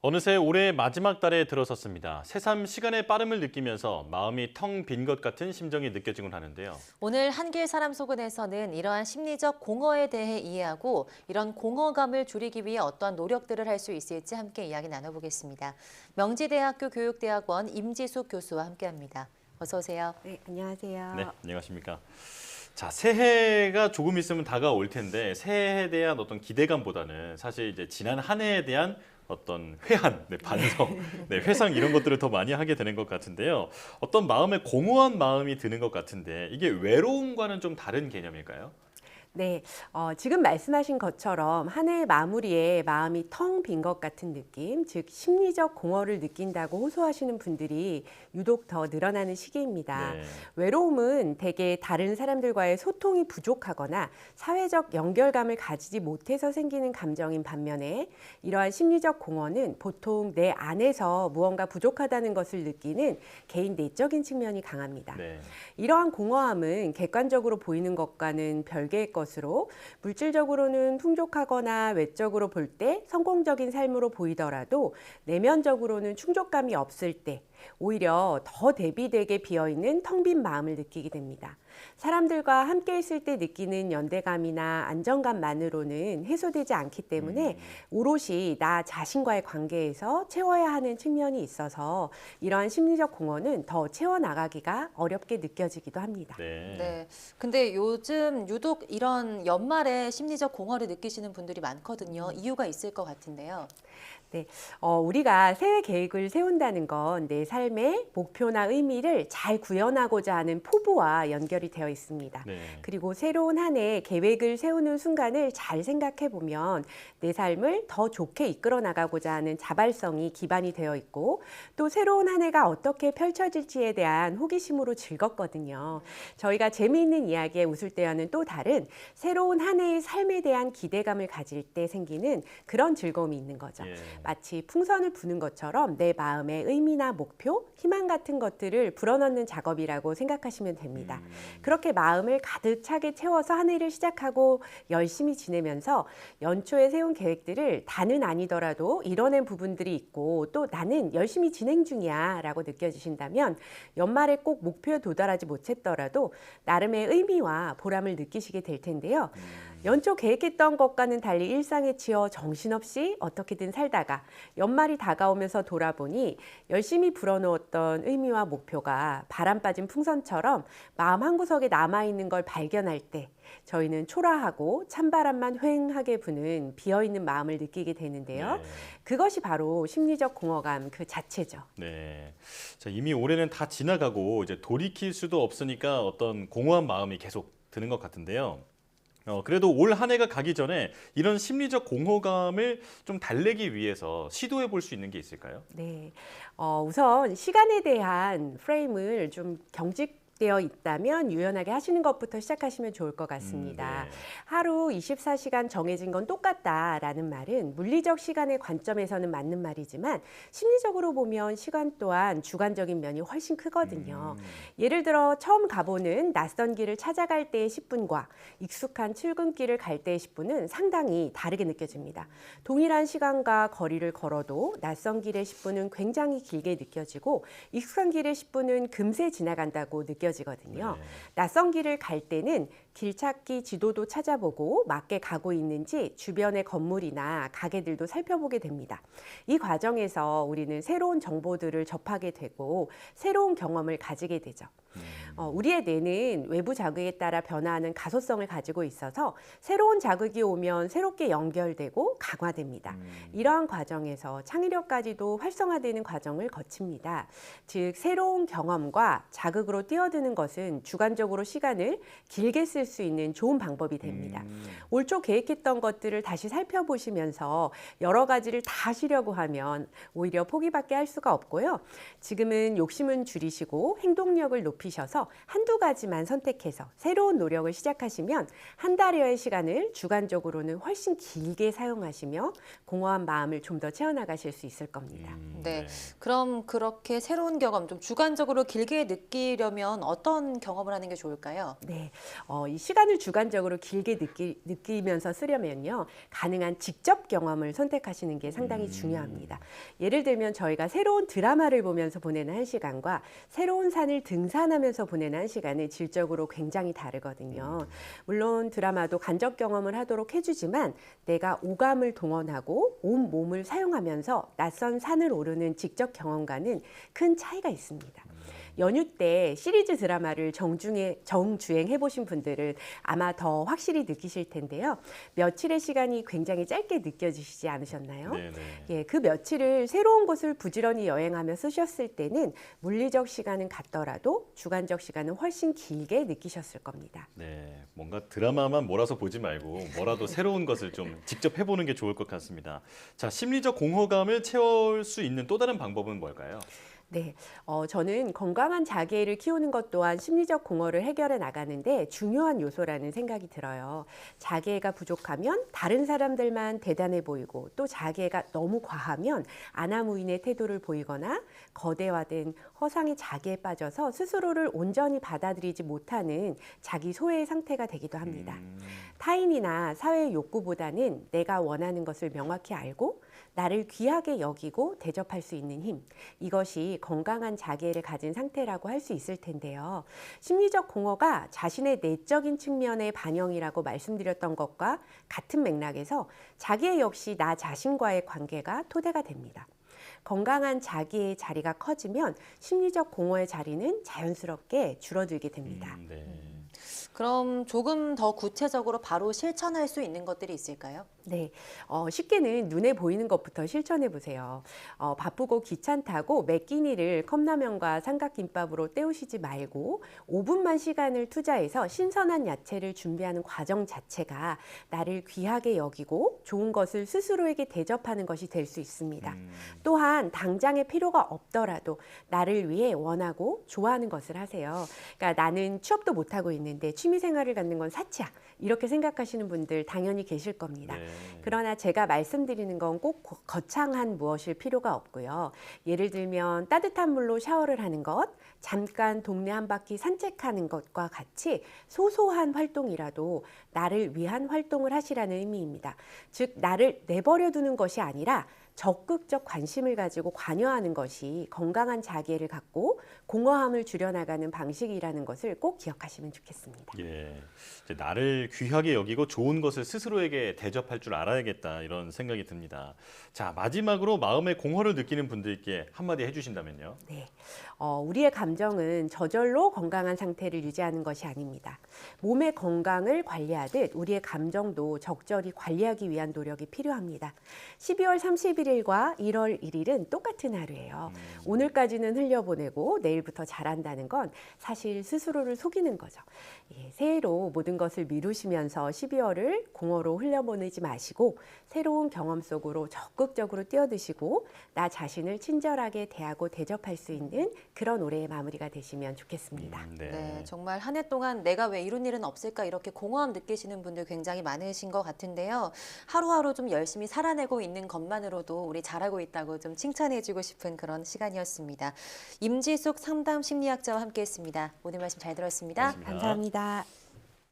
어느새 올해 마지막 달에 들어섰습니다. 새삼 시간의 빠름을 느끼면서 마음이 텅 빈 것 같은 심정이 느껴지곤 하는데요. 오늘 한길 사람 속은에서는 이러한 심리적 공허에 대해 이해하고 이런 공허감을 줄이기 위해 어떠한 노력들을 할 수 있을지 함께 이야기 나눠보겠습니다. 명지대학교 교육대학원 임지숙 교수와 함께합니다. 어서 오세요. 네, 안녕하세요. 네, 안녕하십니까. 자, 새해가 조금 있으면 다가올 텐데 새해에 대한 어떤 기대감보다는 사실 이제 지난 한 해에 대한 어떤 회한, 반성, 회상 이런 것들을 더 많이 하게 되는 것 같은데요. 어떤 마음에 공허한 마음이 드는 것 같은데 이게 외로움과는 좀 다른 개념일까요? 네, 지금 말씀하신 것처럼 한 해의 마무리에 마음이 텅 빈 것 같은 느낌, 즉 심리적 공허를 느낀다고 호소하시는 분들이 유독 더 늘어나는 시기입니다. 네. 외로움은 대개 다른 사람들과의 소통이 부족하거나 사회적 연결감을 가지지 못해서 생기는 감정인 반면에 이러한 심리적 공허는 보통 내 안에서 무언가 부족하다는 것을 느끼는 개인 내적인 측면이 강합니다. 네. 이러한 공허함은 객관적으로 보이는 것과는 별개의 것으로 물질적으로는 풍족하거나 외적으로 볼 때 성공적인 삶으로 보이더라도 내면적으로는 충족감이 없을 때 오히려 더 대비되게 비어있는 텅 빈 마음을 느끼게 됩니다. 사람들과 함께 있을 때 느끼는 연대감이나 안정감만으로는 해소되지 않기 때문에 오롯이 나 자신과의 관계에서 채워야 하는 측면이 있어서 이러한 심리적 공허는 더 채워나가기가 어렵게 느껴지기도 합니다. 네. 네. 근데 요즘 유독 이런 연말에 심리적 공허를 느끼시는 분들이 많거든요. 이유가 있을 것 같은데요. 네, 우리가 새해 계획을 세운다는 건 내 삶의 목표나 의미를 잘 구현하고자 하는 포부와 연결이 되어 있습니다. 네. 그리고 새로운 한 해 계획을 세우는 순간을 잘 생각해 보면 내 삶을 더 좋게 이끌어 나가고자 하는 자발성이 기반이 되어 있고 또 새로운 한 해가 어떻게 펼쳐질지에 대한 호기심으로 즐겁거든요. 저희가 재미있는 이야기에 웃을 때와는 또 다른 새로운 한 해의 삶에 대한 기대감을 가질 때 생기는 그런 즐거움이 있는 거죠. 예. 마치 풍선을 부는 것처럼 내 마음의 의미나 목표, 희망 같은 것들을 불어넣는 작업이라고 생각하시면 됩니다. 그렇게 마음을 가득 차게 채워서 한 해를 시작하고 열심히 지내면서 연초에 세운 계획들을 다는 아니더라도 이뤄낸 부분들이 있고 또 나는 열심히 진행 중이야 라고 느껴지신다면 연말에 꼭 목표에 도달하지 못했더라도 나름의 의미와 보람을 느끼시게 될 텐데요. 연초 계획했던 것과는 달리 일상에 치여 정신없이 어떻게든 살다가 연말이 다가오면서 돌아보니 열심히 불어넣었던 의미와 목표가 바람 빠진 풍선처럼 마음 한구석에 남아있는 걸 발견할 때 저희는 초라하고 찬바람만 휑하게 부는 비어있는 마음을 느끼게 되는데요. 네. 그것이 바로 심리적 공허감 그 자체죠. 네. 자, 이미 올해는 다 지나가고 이제 돌이킬 수도 없으니까 어떤 공허한 마음이 계속 드는 것 같은데요. 그래도 올 한 해가 가기 전에 이런 심리적 공허감을 좀 달래기 위해서 시도해 볼 수 있는 게 있을까요? 네, 우선 시간에 대한 프레임을 좀 경직되어 있다면 유연하게 하시는 것부터 시작하시면 좋을 것 같습니다. 네. 하루 24시간 정해진 건 똑같다라는 말은 물리적 시간의 관점에서는 맞는 말이지만 심리적으로 보면 시간 또한 주관적인 면이 훨씬 크거든요. 예를 들어 처음 가보는 낯선 길을 찾아갈 때의 10분과 익숙한 출근길을 갈 때의 10분은 상당히 다르게 느껴집니다. 동일한 시간과 거리를 걸어도 낯선 길의 10분은 굉장히 길게 느껴지고 익숙한 길의 10분은 금세 지나간다고 느껴지거든요. 네. 낯선 길을 갈 때는 길 찾기 지도도 찾아보고 맞게 가고 있는지 주변의 건물이나 가게들도 살펴보게 됩니다. 이 과정에서 우리는 새로운 정보들을 접하게 되고 새로운 경험을 가지게 되죠. 우리의 뇌는 외부 자극에 따라 변화하는 가소성을 가지고 있어서 새로운 자극이 오면 새롭게 연결되고 강화됩니다. 이러한 과정에서 창의력까지도 활성화되는 과정을 거칩니다. 즉 새로운 경험과 자극으로 뛰어드는 것은 주관적으로 시간을 길게 쓸 수 있는 좋은 방법이 됩니다. 올 초 계획했던 것들을 다시 살펴보시면서 여러 가지를 다 하시려고 하면 오히려 포기밖에 할 수가 없고요. 지금은 욕심은 줄이시고 행동력을 높이셔서 한두 가지만 선택해서 새로운 노력을 시작하시면 한 달여의 시간을 주관적으로는 훨씬 길게 사용하시며 공허한 마음을 좀 더 채워나가실 수 있을 겁니다. 네. 그럼 그렇게 새로운 경험, 좀 주관적으로 길게 느끼려면 어떤 경험을 하는 게 좋을까요? 네, 이 시간을 주관적으로 길게 느끼면서 쓰려면요. 가능한 직접 경험을 선택하시는 게 상당히 중요합니다. 예를 들면 저희가 새로운 드라마를 보면서 보내는 1시간과 새로운 산을 등산하면서 보내는 1시간은 질적으로 굉장히 다르거든요. 물론 드라마도 간접 경험을 하도록 해주지만 내가 오감을 동원하고 온 몸을 사용하면서 낯선 산을 오르는 직접 경험과는 큰 차이가 있습니다. 연휴 때 시리즈 드라마를 정주행해 보신 분들은 아마 더 확실히 느끼실 텐데요. 며칠의 시간이 굉장히 짧게 느껴지시지 않으셨나요? 네네. 예, 그 며칠을 새로운 곳을 부지런히 여행하며 쓰셨을 때는 물리적 시간은 같더라도 주관적 시간은 훨씬 길게 느끼셨을 겁니다. 네, 뭔가 드라마만 몰아서 보지 말고 뭐라도 새로운 것을 좀 직접 해보는 게 좋을 것 같습니다. 자, 심리적 공허감을 채울 수 있는 또 다른 방법은 뭘까요? 네, 저는 건강한 자기애를 키우는 것 또한 심리적 공허를 해결해 나가는데 중요한 요소라는 생각이 들어요. 자기애가 부족하면 다른 사람들만 대단해 보이고 또 자기애가 너무 과하면 아나무인의 태도를 보이거나 거대화된 허상의 자기에 빠져서 스스로를 온전히 받아들이지 못하는 자기 소외의 상태가 되기도 합니다. 타인이나 사회의 욕구보다는 내가 원하는 것을 명확히 알고 나를 귀하게 여기고 대접할 수 있는 힘, 이것이 건강한 자기애를 가진 상태라고 할 수 있을 텐데요. 심리적 공허가 자신의 내적인 측면의 반영이라고 말씀드렸던 것과 같은 맥락에서 자기애 역시 나 자신과의 관계가 토대가 됩니다. 건강한 자기의 자리가 커지면 심리적 공허의 자리는 자연스럽게 줄어들게 됩니다. 네. 그럼 조금 더 구체적으로 바로 실천할 수 있는 것들이 있을까요? 네, 쉽게는 눈에 보이는 것부터 실천해 보세요. 바쁘고 귀찮다고 매 끼니를 컵라면과 삼각김밥으로 때우시지 말고 5분만 시간을 투자해서 신선한 야채를 준비하는 과정 자체가 나를 귀하게 여기고 좋은 것을 스스로에게 대접하는 것이 될 수 있습니다. 또한 당장의 필요가 없더라도 나를 위해 원하고 좋아하는 것을 하세요. 그러니까 나는 취업도 못하고 있는데 취미생활을 갖는 건 사치야. 이렇게 생각하시는 분들 당연히 계실 겁니다. 네. 그러나 제가 말씀드리는 건 꼭 거창한 무엇일 필요가 없고요. 예를 들면 따뜻한 물로 샤워를 하는 것, 잠깐 동네 한 바퀴 산책하는 것과 같이 소소한 활동이라도 나를 위한 활동을 하시라는 의미입니다. 즉 나를 내버려 두는 것이 아니라 적극적 관심을 가지고 관여하는 것이 건강한 자기애를 갖고 공허함을 줄여나가는 방식이라는 것을 꼭 기억하시면 좋겠습니다. 예, 이제 나를 귀하게 여기고 좋은 것을 스스로에게 대접할 줄 알아야겠다 이런 생각이 듭니다. 자, 마지막으로 마음의 공허를 느끼는 분들께 한마디 해주신다면요. 네, 우리의 감정은 저절로 건강한 상태를 유지하는 것이 아닙니다. 몸의 건강을 관리하듯 우리의 감정도 적절히 관리하기 위한 노력이 필요합니다. 12월 31일과 1월 1일은 똑같은 하루예요. 오늘까지는 흘려보내고 내일부터 잘한다는 건 사실 스스로를 속이는 거죠. 예, 새해로 모든 것을 미루시면서 12월을 공허로 흘려보내지 마시고 새로운 경험 속으로 적극적으로 뛰어드시고 나 자신을 친절하게 대하고 대접할 수 있는 그런 올해의 마무리가 되시면 좋겠습니다. 네, 정말 한 해 동안 내가 왜 이런 일은 없을까 이렇게 공허함 느끼시는 분들 굉장히 많으신 것 같은데요. 하루하루 좀 열심히 살아내고 있는 것만으로도 우리 잘하고 있다고 좀 칭찬해주고 싶은 그런 시간이었습니다. 임지숙 상담 심리학자와 함께했습니다. 오늘 말씀 잘 들었습니다. 고맙습니다. 감사합니다.